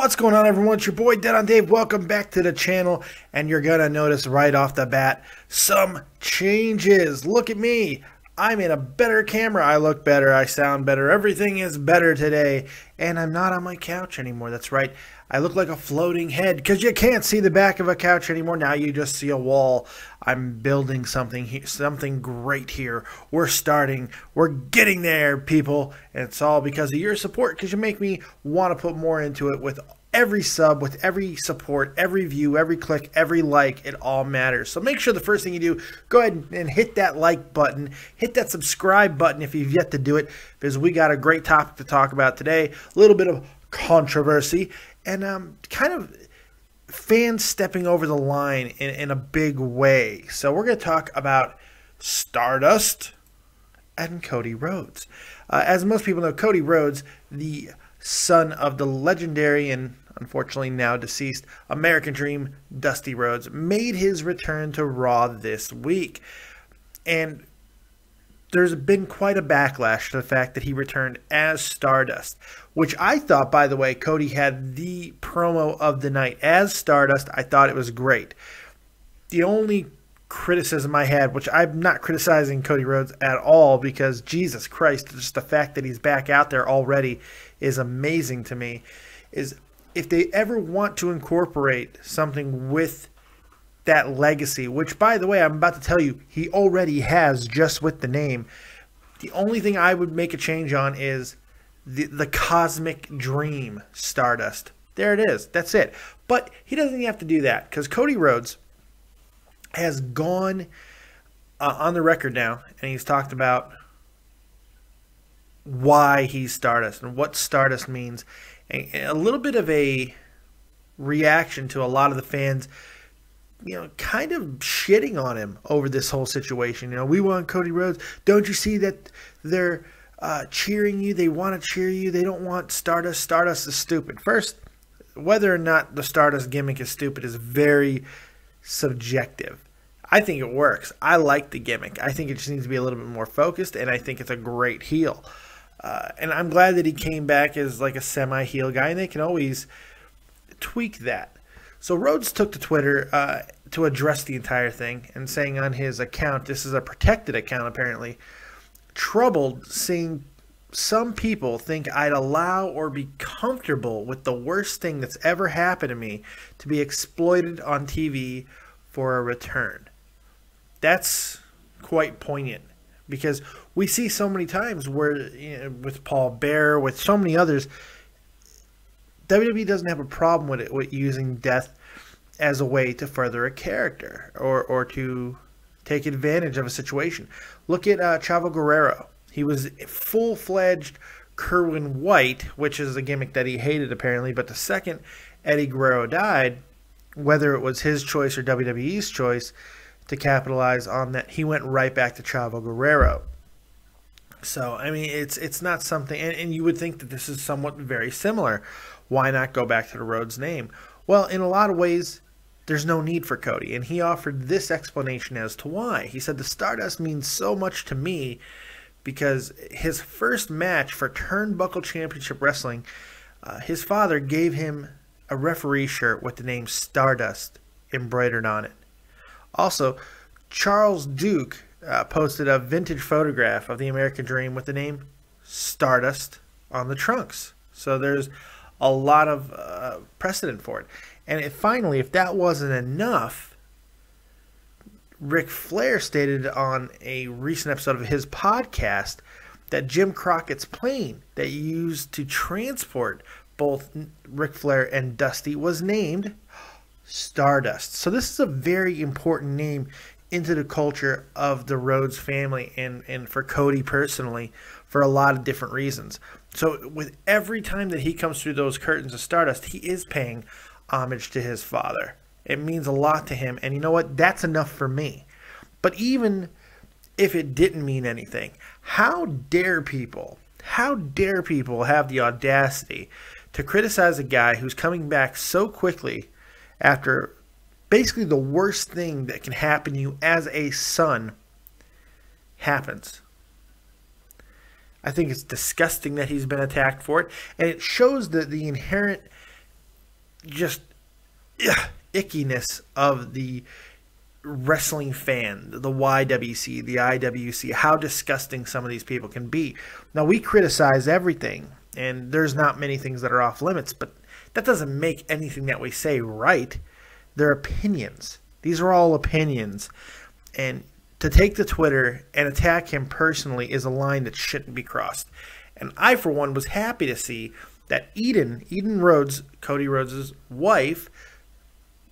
What's going on, everyone? It's your boy Dead on Dave. Welcome back to the channel, and you're gonna notice right off the bat some changes. Look at me. I'm in a better camera. I look better. I sound better. Everything is better today, and I'm not on my couch anymore. That's right. I look like a floating head because you can't see the back of a couch anymore. Now you just see a wall. I'm building something great here. We're starting. We're getting there, people. And it's all because of your support, because you make me want to put more into it. With every sub, with every support, every view, every click, every like, it all matters. So make sure the first thing you do, go ahead and hit that like button. Hit that subscribe button if you've yet to do it, because we got a great topic to talk about today. A little bit of controversy and kind of fans stepping over the line in a big way. So we're going to talk about Stardust and Cody Rhodes. As most people know, Cody Rhodes, the son of the legendary and unfortunately now deceased American Dream, Dusty Rhodes, made his return to Raw this week. And there's been quite a backlash to the fact that he returned as Stardust, which I thought, by the way, Cody had the promo of the night as Stardust. I thought it was great. The only criticism I had, which I'm not criticizing Cody Rhodes at all, because Jesus Christ, just the fact that he's back out there already is amazing to me, is if they ever want to incorporate something with that legacy, which, by the way, I'm about to tell you, he already has just with the name. The only thing I would make a change on is the Cosmic Dream Stardust. There it is. That's it. But he doesn't even have to do that, because Cody Rhodes has gone on the record now, and he's talked about why he's Stardust and what Stardust means. And a little bit of a reaction to a lot of the fans, kind of shitting on him over this whole situation. We want Cody Rhodes. Don't you see that they're cheering you? They want to cheer you. They don't want Stardust. Stardust is stupid. First, whether or not the Stardust gimmick is stupid is very subjective. I think it works. I like the gimmick. I think it just needs to be a little bit more focused, and I think it's a great heel. And I'm glad that he came back as like a semi-heel guy, and they can always tweak that. So Rhodes took to Twitter to address the entire thing, and saying on his account, this is a protected account apparently, troubled seeing some people think I'd allow or be comfortable with the worst thing that's ever happened to me to be exploited on TV for a return. That's quite poignant, because we see so many times where, with Paul Bearer, with so many others, WWE doesn't have a problem with it, with using death as a way to further a character or to take advantage of a situation. Look at Chavo Guerrero. He was full-fledged Kerwin White, which is a gimmick that he hated apparently, but the second Eddie Guerrero died, whether it was his choice or WWE's choice to capitalize on that, he went right back to Chavo Guerrero. So, I mean, it's not something, and you would think that this is somewhat very similar. Why not go back to the Rhodes name? Well, in a lot of ways, there's no need for Cody, and he offered this explanation as to why. He said, the Stardust means so much to me because his first match for Turnbuckle Championship Wrestling, his father gave him a referee shirt with the name Stardust embroidered on it. Also, Charles Duke posted a vintage photograph of the American Dream with the name Stardust on the trunks. So there's a lot of precedent for it. And finally, if that wasn't enough, Ric Flair stated on a recent episode of his podcast that Jim Crockett's plane that he used to transport both Ric Flair and Dusty was named Stardust. So this is a very important name into the culture of the Rhodes family and for Cody personally, for a lot of different reasons. So with every time that he comes through those curtains of Stardust, he is paying homage to his father. It means a lot to him, and you know what? That's enough for me. But even if it didn't mean anything, how dare people have the audacity to criticize a guy who's coming back so quickly after basically the worst thing that can happen to you as a son happens? I think it's disgusting that he's been attacked for it, and it shows the inherent just ickiness of the wrestling fan, the YWC, the IWC, how disgusting some of these people can be. Now, we criticize everything, and there's not many things that are off limits, but that doesn't make anything that we say right. They're opinions. These are all opinions. And to take to Twitter and attack him personally is a line that shouldn't be crossed. And I, for one, was happy to see that Eden Rhodes, Cody Rhodes' wife,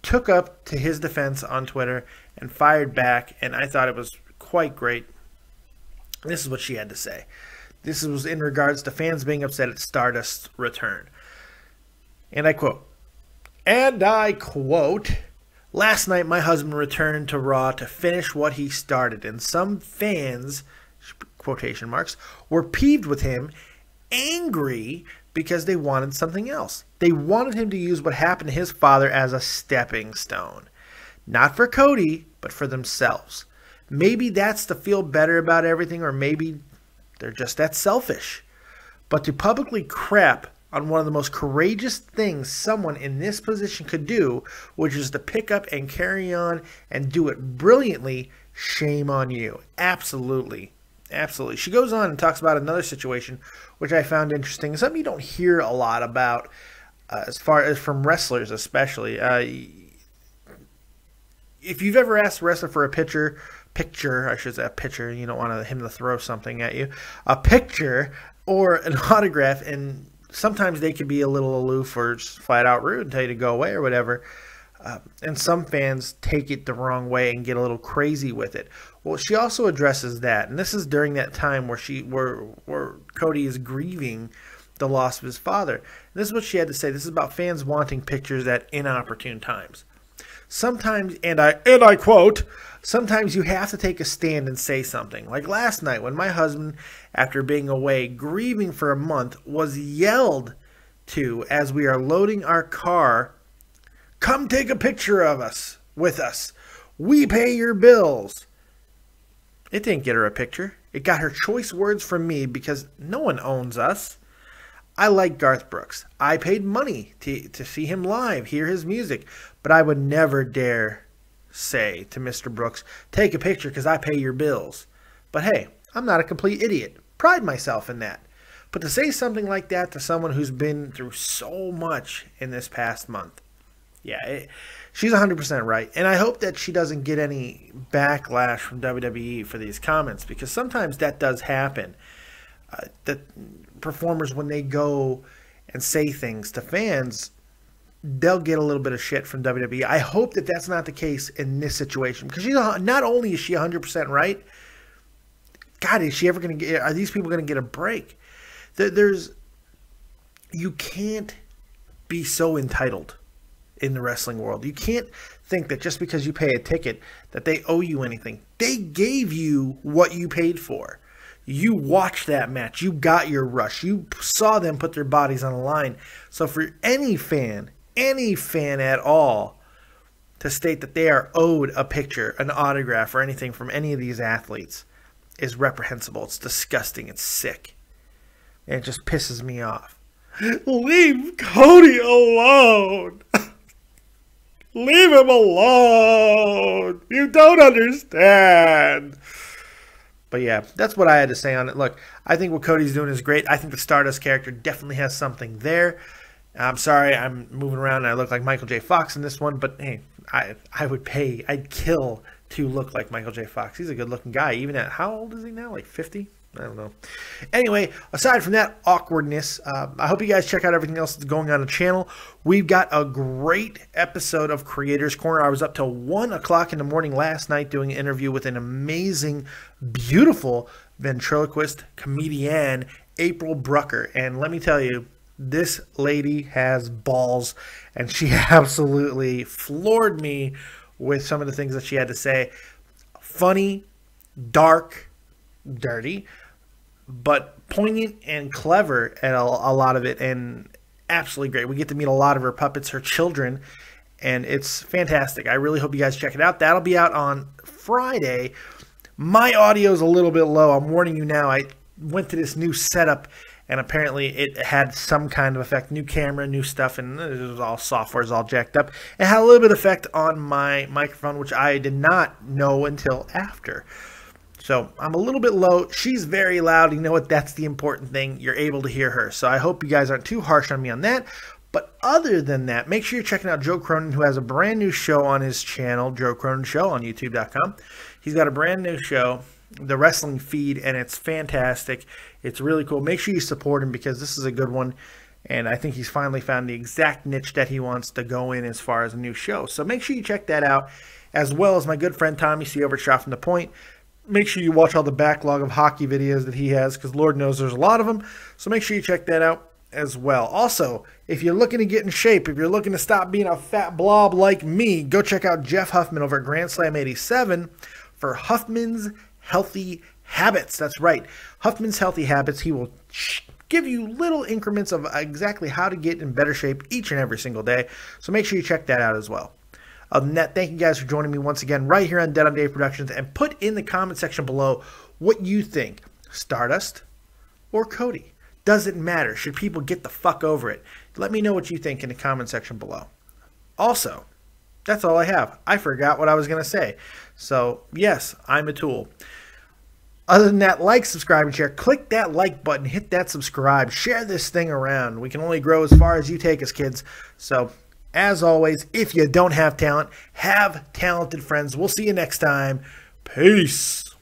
took up to his defense on Twitter and fired back, and I thought it was quite great. This is what she had to say. This was in regards to fans being upset at Stardust's return. And I quote, "Last night my husband returned to Raw to finish what he started, and some fans, quotation marks, were peeved with him, angry because they wanted something else. They wanted him to use what happened to his father as a stepping stone. Not for Cody, but for themselves. Maybe that's to feel better about everything, or maybe they're just that selfish. But to publicly crap on one of the most courageous things someone in this position could do, which is to pick up and carry on and do it brilliantly, shame on you." Absolutely. Absolutely. She goes on and talks about another situation, which I found interesting. Something you don't hear a lot about, as far as from wrestlers especially. If you've ever asked a wrestler for a picture, you don't want him to throw something at you, a picture or an autograph, and sometimes they can be a little aloof or just flat out rude and tell you to go away or whatever. And some fans take it the wrong way and get a little crazy with it. Well, she also addresses that, and this is during that time where Cody is grieving the loss of his father. And this is what she had to say. This is about fans wanting pictures at inopportune times. Sometimes, and I quote, "Sometimes you have to take a stand and say something. Like last night when my husband, after being away grieving for a month, was yelled to as we are loading our car, 'Come take a picture of us, with us. We pay your bills.' It didn't get her a picture. It got her choice words from me because no one owns us. I like Garth Brooks. I paid money to see him live, hear his music, but I would never dare say to Mr. Brooks, 'Take a picture because I pay your bills.' But hey, I'm not a complete idiot. Pride myself in that. But to say something like that to someone who's been through so much in this past month, she's 100% right. And I hope that she doesn't get any backlash from WWE for these comments, because sometimes that does happen. That performers, when they go and say things to fans, they'll get a little bit of shit from WWE. I hope that that's not the case in this situation, because not only is she 100% right, God, is she ever going to get? Are these people going to get a break? You can't be so entitled in the wrestling world. You can't think that just because you pay a ticket that they owe you anything. They gave you what you paid for. You watched that match. You got your rush. You saw them put their bodies on the line. So for any fan at all, to state that they are owed a picture, an autograph, or anything from any of these athletes is reprehensible. It's disgusting. It's sick. And it just pisses me off. Leave Cody alone. Leave him alone. You don't understand. But yeah, that's what I had to say on it. Look, I think what Cody's doing is great. I think the Stardust character definitely has something there. I'm sorry, I'm moving around and I look like Michael J. Fox in this one, but hey, I'd kill to look like Michael J. Fox. He's a good-looking guy, even at, how old is he now? Like 50? I don't know. Anyway, aside from that awkwardness, I hope you guys check out everything else that's going on the channel. We've got a great episode of Creators Corner. I was up till 1 o'clock in the morning last night doing an interview with an amazing, beautiful ventriloquist comedian, April Brucker. And let me tell you, this lady has balls, and she absolutely floored me with some of the things that she had to say. Funny, dark, dirty, but poignant and clever at a lot of it, and absolutely great. We get to meet a lot of her puppets, her children, and it's fantastic. I really hope you guys check it out. That'll be out on Friday. My audio is a little bit low. I'm warning you now. I went to this new setup, and apparently it had some kind of effect. New camera, new stuff, and it was all software is all jacked up. It had a little bit of effect on my microphone, which I did not know until after. So I'm a little bit low. She's very loud. You know what? That's the important thing. You're able to hear her. So I hope you guys aren't too harsh on me on that. But other than that, make sure you're checking out Joe Cronin, who has a brand new show on his channel, Joe Cronin Show on YouTube.com. He's got a brand new show, The Wrestling Feed, and it's fantastic. It's really cool. Make sure you support him because this is a good one. And I think he's finally found the exact niche that he wants to go in as far as a new show. So make sure you check that out, as well as my good friend Tommy C over at Shot from the Point. Make sure you watch all the backlog of hockey videos that he has, because Lord knows there's a lot of them. So make sure you check that out as well. Also, if you're looking to get in shape, if you're looking to stop being a fat blob like me, go check out Jeff Huffman over at Grand Slam 87 for Huffman's Healthy Habits. That's right, Huffman's Healthy Habits. He will give you little increments of exactly how to get in better shape each and every single day. So make sure you check that out as well. Other than that, thank you guys for joining me once again right here on Dead on Dave Productions, and put in the comment section below what you think, Stardust or Cody. Doesn't matter. Should people get the fuck over it? Let me know what you think in the comment section below. Also, that's all I have. I forgot what I was going to say. So, yes, I'm a tool. Other than that, like, subscribe, and share. Click that like button. Hit that subscribe. Share this thing around. We can only grow as far as you take us, kids. So, as always, if you don't have talent, have talented friends. We'll see you next time. Peace.